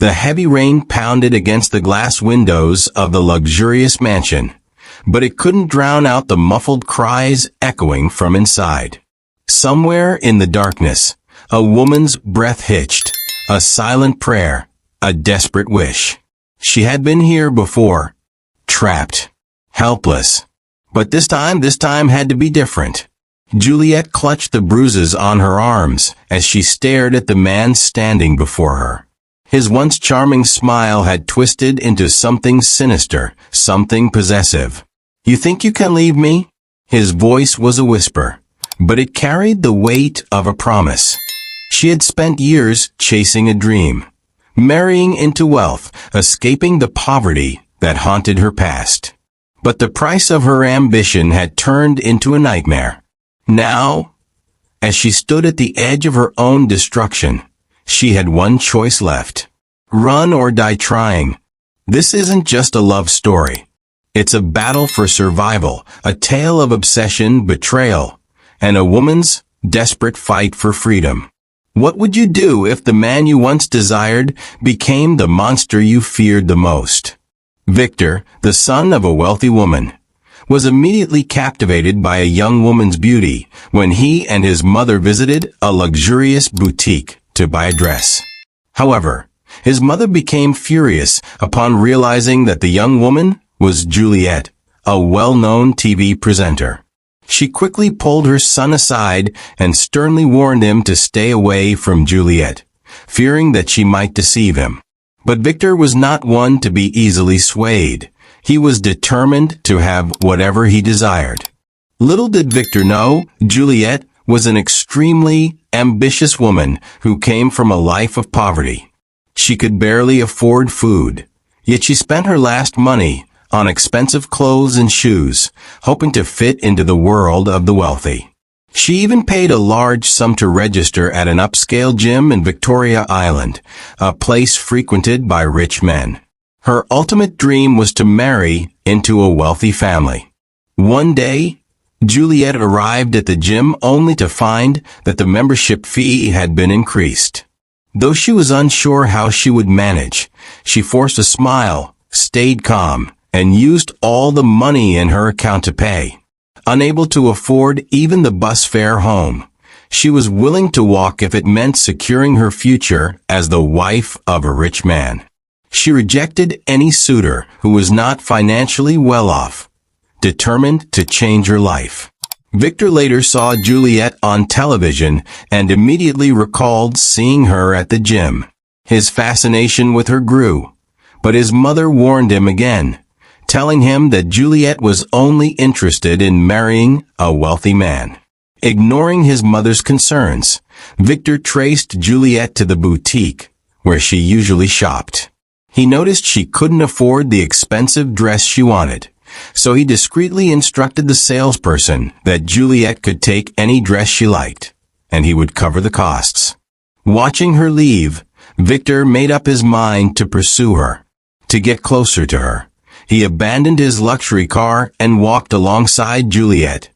The heavy rain pounded against the glass windows of the luxurious mansion, but it couldn't drown out the muffled cries echoing from inside. Somewhere in the darkness, a woman's breath hitched, a silent prayer, a desperate wish. She had been here before, trapped, helpless. But this time had to be different. Juliet clutched the bruises on her arms as she stared at the man standing before her. His once charming smile had twisted into something sinister, something possessive. "You think you can leave me?" His voice was a whisper, but it carried the weight of a promise. She had spent years chasing a dream, marrying into wealth, escaping the poverty that haunted her past. But the price of her ambition had turned into a nightmare. Now, as she stood at the edge of her own destruction, she had one choice left. Run or die trying. This isn't just a love story. It's a battle for survival, a tale of obsession, betrayal, and a woman's desperate fight for freedom. What would you do if the man you once desired became the monster you feared the most? Victor, the son of a wealthy woman, was immediately captivated by a young woman's beauty when he and his mother visited a luxurious boutique to buy a dress. However, his mother became furious upon realizing that the young woman was Juliet, a well-known TV presenter. She quickly pulled her son aside and sternly warned him to stay away from Juliet, fearing that she might deceive him. But Victor was not one to be easily swayed. He was determined to have whatever he desired. Little did Victor know, Juliet was an extremely ambitious woman who came from a life of poverty. She could barely afford food, yet she spent her last money on expensive clothes and shoes, hoping to fit into the world of the wealthy. She even paid a large sum to register at an upscale gym in Victoria Island, a place frequented by rich men. Her ultimate dream was to marry into a wealthy family. One day, Juliet arrived at the gym only to find that the membership fee had been increased. Though she was unsure how she would manage, she forced a smile, stayed calm, and used all the money in her account to pay. Unable to afford even the bus fare home, she was willing to walk if it meant securing her future as the wife of a rich man. She rejected any suitor who was not financially well off, determined to change her life. Victor later saw Juliet on television and immediately recalled seeing her at the gym. His fascination with her grew, but his mother warned him again, telling him that Juliet was only interested in marrying a wealthy man. Ignoring his mother's concerns, Victor traced Juliet to the boutique where she usually shopped. He noticed she couldn't afford the expensive dress she wanted, so he discreetly instructed the salesperson that Juliet could take any dress she liked, and he would cover the costs. Watching her leave, Victor made up his mind to pursue her, to get closer to her. He abandoned his luxury car and walked alongside Juliet,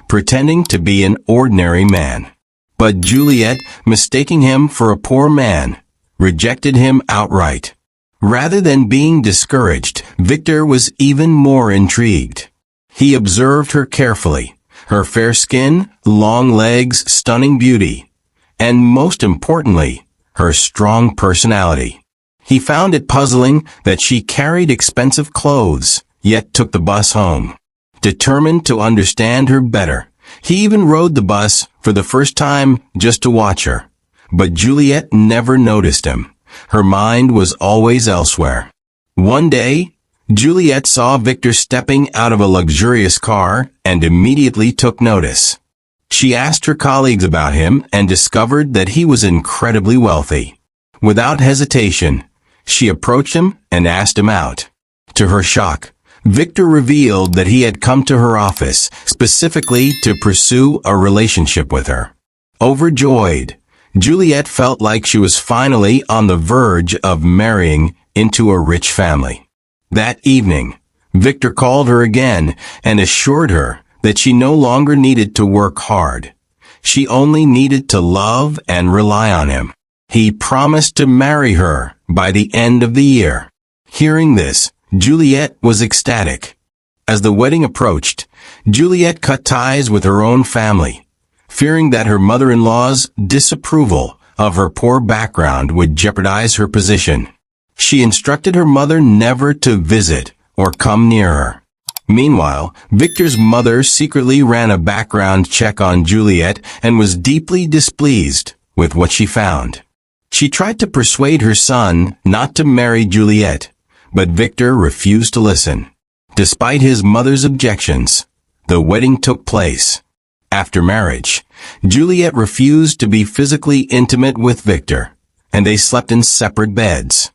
pretending to be an ordinary man. But Juliet, mistaking him for a poor man, rejected him outright. Rather than being discouraged, Victor was even more intrigued. He observed her carefully, her fair skin, long legs, stunning beauty, and most importantly, her strong personality. He found it puzzling that she carried expensive clothes, yet took the bus home. Determined to understand her better, he even rode the bus for the first time just to watch her. But Juliet never noticed him. Her mind was always elsewhere. One day, Juliet saw Victor stepping out of a luxurious car and immediately took notice. She asked her colleagues about him and discovered that he was incredibly wealthy. Without hesitation, she approached him and asked him out. To her shock, Victor revealed that he had come to her office specifically to pursue a relationship with her. Overjoyed, Juliet felt like she was finally on the verge of marrying into a rich family. That evening, Victor called her again and assured her that she no longer needed to work hard. She only needed to love and rely on him. He promised to marry her by the end of the year. Hearing this, Juliet was ecstatic. As the wedding approached, Juliet cut ties with her own family, fearing that her mother-in-law's disapproval of her poor background would jeopardize her position. She instructed her mother never to visit or come near her. Meanwhile, Victor's mother secretly ran a background check on Juliet and was deeply displeased with what she found. She tried to persuade her son not to marry Juliet, but Victor refused to listen. Despite his mother's objections, the wedding took place. After marriage, Juliet refused to be physically intimate with Victor, and they slept in separate beds.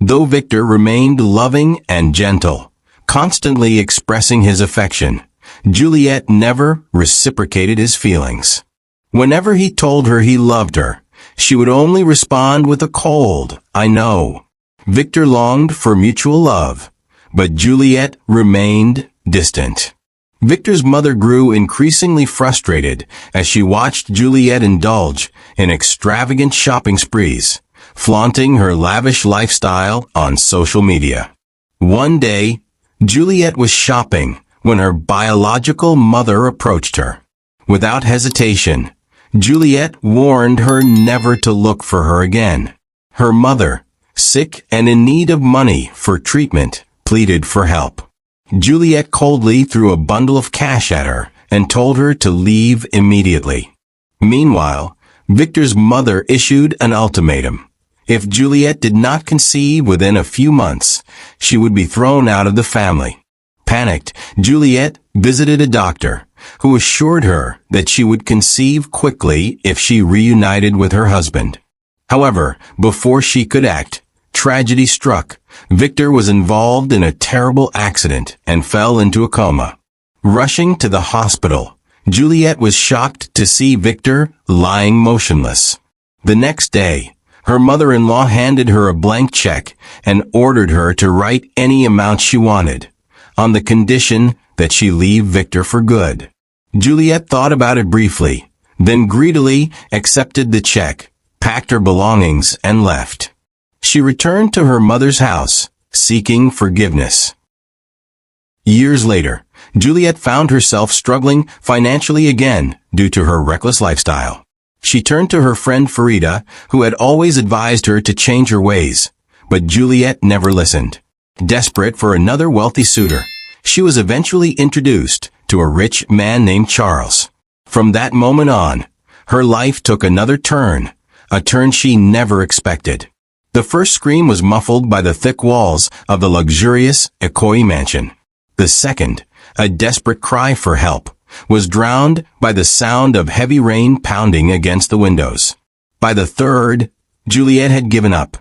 Though Victor remained loving and gentle, constantly expressing his affection, Juliet never reciprocated his feelings. Whenever he told her he loved her, she would only respond with a cold, "I know." Victor longed for mutual love, but Juliet remained distant. Victor's mother grew increasingly frustrated as she watched Juliet indulge in extravagant shopping sprees, flaunting her lavish lifestyle on social media. One day, Juliet was shopping when her biological mother approached her. Without hesitation, Juliet warned her never to look for her again. Her mother, sick and in need of money for treatment, pleaded for help. Juliet coldly threw a bundle of cash at her and told her to leave immediately. Meanwhile, Victor's mother issued an ultimatum. If Juliet did not conceive within a few months, she would be thrown out of the family. Panicked, Juliet visited a doctor, who assured her that she would conceive quickly if she reunited with her husband. However, before she could act, tragedy struck. Victor was involved in a terrible accident and fell into a coma. Rushing to the hospital, Juliet was shocked to see Victor lying motionless. The next day, her mother-in-law handed her a blank check and ordered her to write any amount she wanted, on the condition that she leave Victor for good. Juliet thought about it briefly, then greedily accepted the check, packed her belongings, and left. She returned to her mother's house, seeking forgiveness. Years later, Juliet found herself struggling financially again due to her reckless lifestyle. She turned to her friend Farida, who had always advised her to change her ways, but Juliet never listened. Desperate for another wealthy suitor, she was eventually introduced to a rich man named Charles. From that moment on, her life took another turn, a turn she never expected. The first scream was muffled by the thick walls of the luxurious Ikoyi mansion. The second, a desperate cry for help, was drowned by the sound of heavy rain pounding against the windows. By the third, Juliet had given up.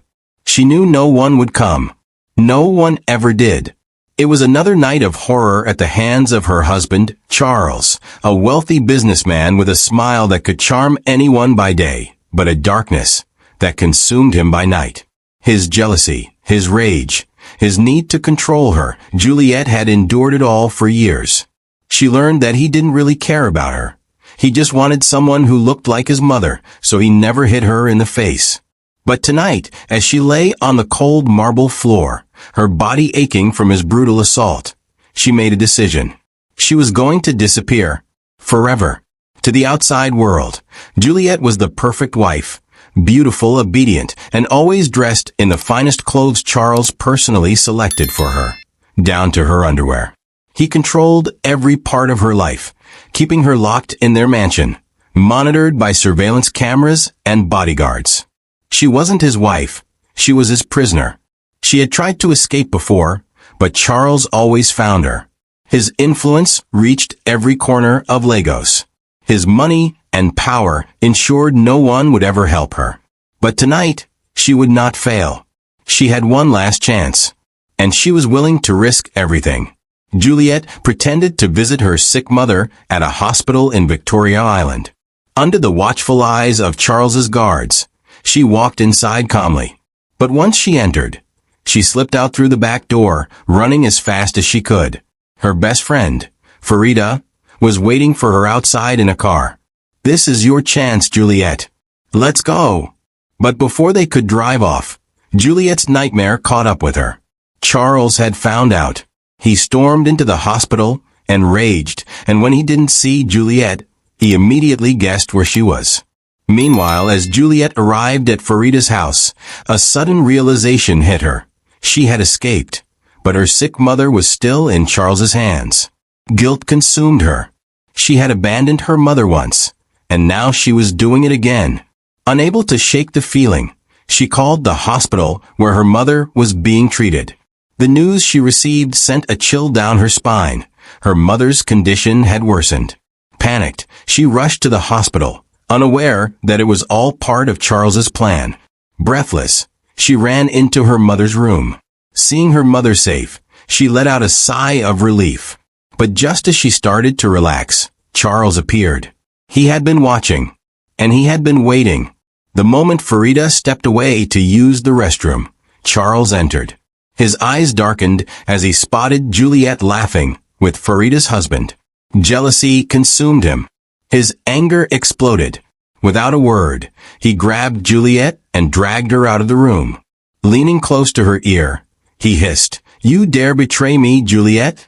She knew no one would come. No one ever did. It was another night of horror at the hands of her husband, Charles, a wealthy businessman with a smile that could charm anyone by day, but a darkness that consumed him by night. His jealousy, his rage, his need to control her, Juliet had endured it all for years. She learned that he didn't really care about her. He just wanted someone who looked like his mother, so he never hit her in the face. But tonight, as she lay on the cold marble floor, her body aching from his brutal assault, she made a decision. She was going to disappear. Forever. To the outside world, Juliet was the perfect wife. Beautiful, obedient, and always dressed in the finest clothes Charles personally selected for her, down to her underwear. He controlled every part of her life, keeping her locked in their mansion, monitored by surveillance cameras and bodyguards. She wasn't his wife, she was his prisoner. She had tried to escape before, but Charles always found her. His influence reached every corner of Lagos. His money and power ensured no one would ever help her. But tonight, she would not fail. She had one last chance, and she was willing to risk everything. Juliet pretended to visit her sick mother at a hospital in Victoria Island. Under the watchful eyes of Charles's guards, she walked inside calmly. But once she entered, she slipped out through the back door, running as fast as she could. Her best friend, Farida, was waiting for her outside in a car. "This is your chance, Juliet. Let's go." But before they could drive off, Juliet's nightmare caught up with her. Charles had found out. He stormed into the hospital and raged, and when he didn't see Juliet, he immediately guessed where she was. Meanwhile, as Juliet arrived at Farida's house, a sudden realization hit her. She had escaped, but her sick mother was still in Charles's hands. Guilt consumed her. She had abandoned her mother once, and now she was doing it again. Unable to shake the feeling, she called the hospital where her mother was being treated. The news she received sent a chill down her spine. Her mother's condition had worsened. Panicked, she rushed to the hospital, unaware that it was all part of Charles's plan. Breathless, she ran into her mother's room. Seeing her mother safe, she let out a sigh of relief. But just as she started to relax, Charles appeared. He had been watching, and he had been waiting. The moment Farida stepped away to use the restroom, Charles entered. His eyes darkened as he spotted Juliet laughing with Farida's husband. Jealousy consumed him. His anger exploded. Without a word, he grabbed Juliet and dragged her out of the room. Leaning close to her ear, he hissed, "You dare betray me, Juliet?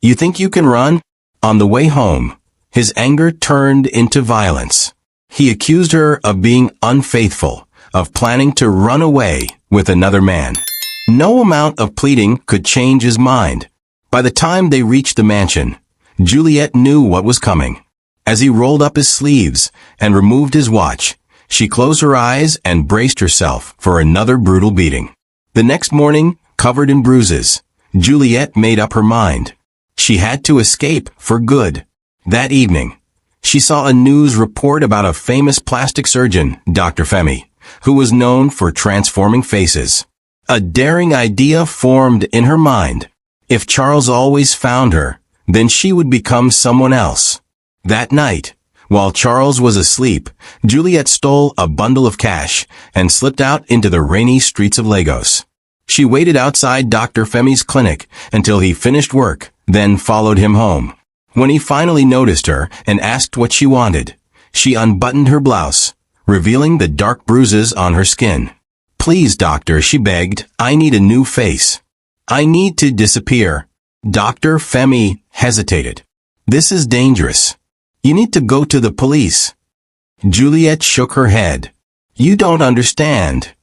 You think you can run?" On the way home, his anger turned into violence. He accused her of being unfaithful, of planning to run away with another man. No amount of pleading could change his mind. By the time they reached the mansion, Juliet knew what was coming. As he rolled up his sleeves and removed his watch, she closed her eyes and braced herself for another brutal beating. The next morning, covered in bruises, Juliet made up her mind. She had to escape for good. That evening, she saw a news report about a famous plastic surgeon, Dr. Femi, who was known for transforming faces. A daring idea formed in her mind. If Charles always found her, then she would become someone else. That night, while Charles was asleep, Juliet stole a bundle of cash and slipped out into the rainy streets of Lagos. She waited outside Dr. Femi's clinic until he finished work, then followed him home. When he finally noticed her and asked what she wanted, she unbuttoned her blouse, revealing the dark bruises on her skin. "Please, doctor," she begged, "I need a new face. I need to disappear." Dr. Femi hesitated. "This is dangerous. You need to go to the police." Juliet shook her head. "You don't understand.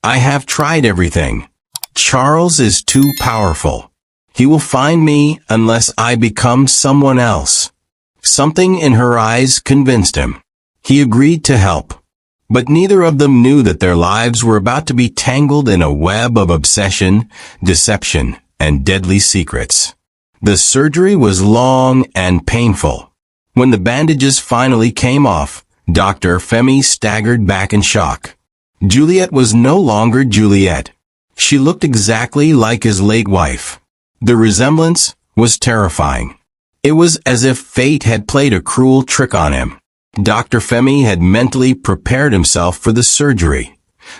I have tried everything. Charles is too powerful. He will find me unless I become someone else." Something in her eyes convinced him. He agreed to help. But neither of them knew that their lives were about to be tangled in a web of obsession, deception, and deadly secrets. The surgery was long and painful. When the bandages finally came off, Dr. Femi staggered back in shock. Juliet was no longer Juliet. She looked exactly like his late wife. The resemblance was terrifying. It was as if fate had played a cruel trick on him. Dr. Femi had mentally prepared himself for the surgery,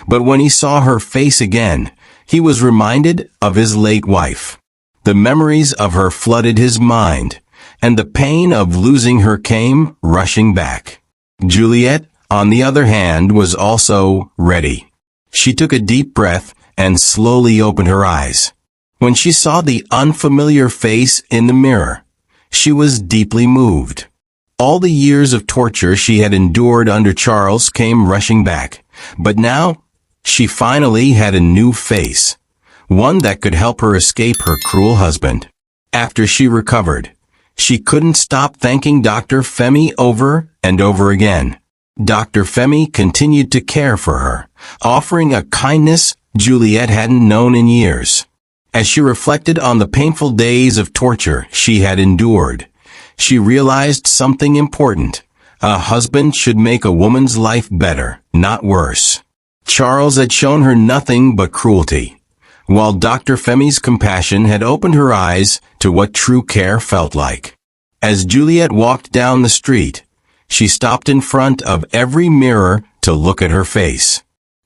but when he saw her face again, he was reminded of his late wife. The memories of her flooded his mind, and the pain of losing her came rushing back. Juliet, on the other hand, was also ready. She took a deep breath and slowly opened her eyes. When she saw the unfamiliar face in the mirror, she was deeply moved. All the years of torture she had endured under Charles came rushing back, but now she finally had a new face, one that could help her escape her cruel husband. After she recovered, she couldn't stop thanking Dr. Femi over and over again. Dr. Femi continued to care for her, offering a kindness Juliet hadn't known in years. As she reflected on the painful days of torture she had endured, she realized something important. A husband should make a woman's life better, not worse. Charles had shown her nothing but cruelty, while Dr. Femi's compassion had opened her eyes to what true care felt like. As Juliet walked down the street, she stopped in front of every mirror to look at her face.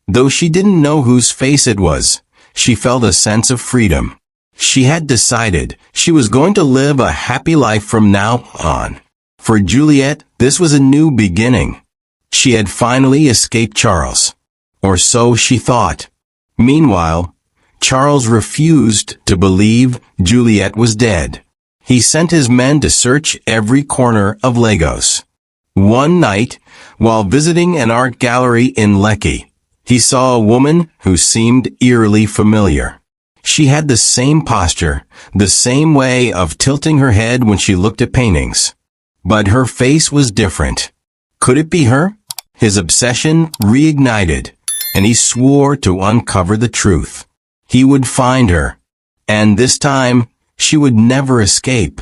Though she didn't know whose face it was, she felt a sense of freedom. She had decided she was going to live a happy life from now on. For Juliet, this was a new beginning. She had finally escaped Charles. Or so she thought. Meanwhile, Charles refused to believe Juliet was dead. He sent his men to search every corner of Lagos. One night, while visiting an art gallery in Lekki, he saw a woman who seemed eerily familiar. She had the same posture, the same way of tilting her head when she looked at paintings. But her face was different. Could it be her? His obsession reignited, and he swore to uncover the truth. He would find her, and this time, she would never escape.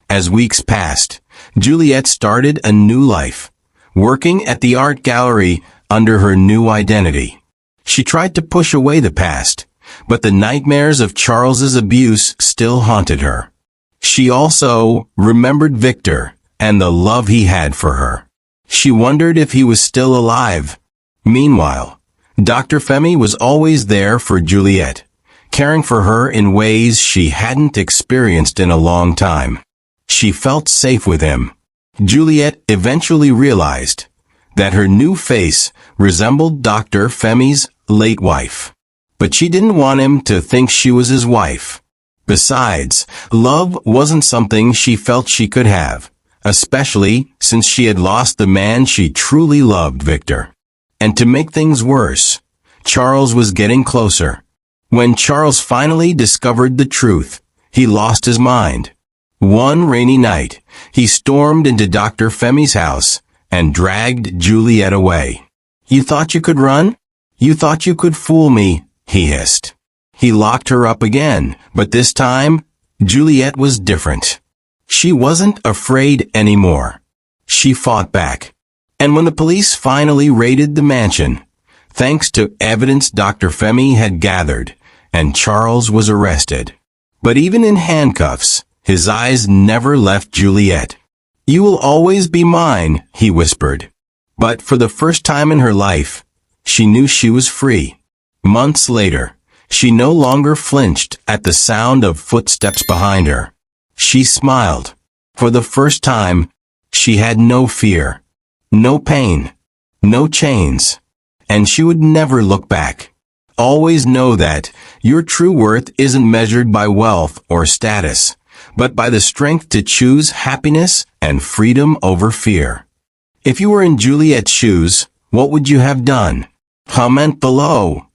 As weeks passed, Juliet started a new life, working at the art gallery under her new identity. She tried to push away the past, but the nightmares of Charles's abuse still haunted her. She also remembered Victor and the love he had for her. She wondered if he was still alive. Meanwhile, Dr. Femi was always there for Juliet, caring for her in ways she hadn't experienced in a long time. She felt safe with him. Juliet eventually realized that her new face resembled Dr. Femi's late wife. But she didn't want him to think she was his wife. Besides, love wasn't something she felt she could have, especially since she had lost the man she truly loved, Victor. And to make things worse, Charles was getting closer. When Charles finally discovered the truth, he lost his mind. One rainy night, he stormed into Dr. Femi's house and dragged Juliet away. "You thought you could run? You thought you could fool me," he hissed. He locked her up again, but this time, Juliet was different. She wasn't afraid anymore. She fought back. And when the police finally raided the mansion, thanks to evidence Dr. Femi had gathered, and Charles was arrested. But even in handcuffs, his eyes never left Juliet. "You will always be mine," he whispered. But for the first time in her life, she knew she was free. Months later, she no longer flinched at the sound of footsteps behind her. She smiled. For the first time, she had no fear, no pain, no chains, and she would never look back. Always know that your true worth isn't measured by wealth or status, but by the strength to choose happiness and freedom over fear. If you were in Juliet's shoes, what would you have done? Comment below.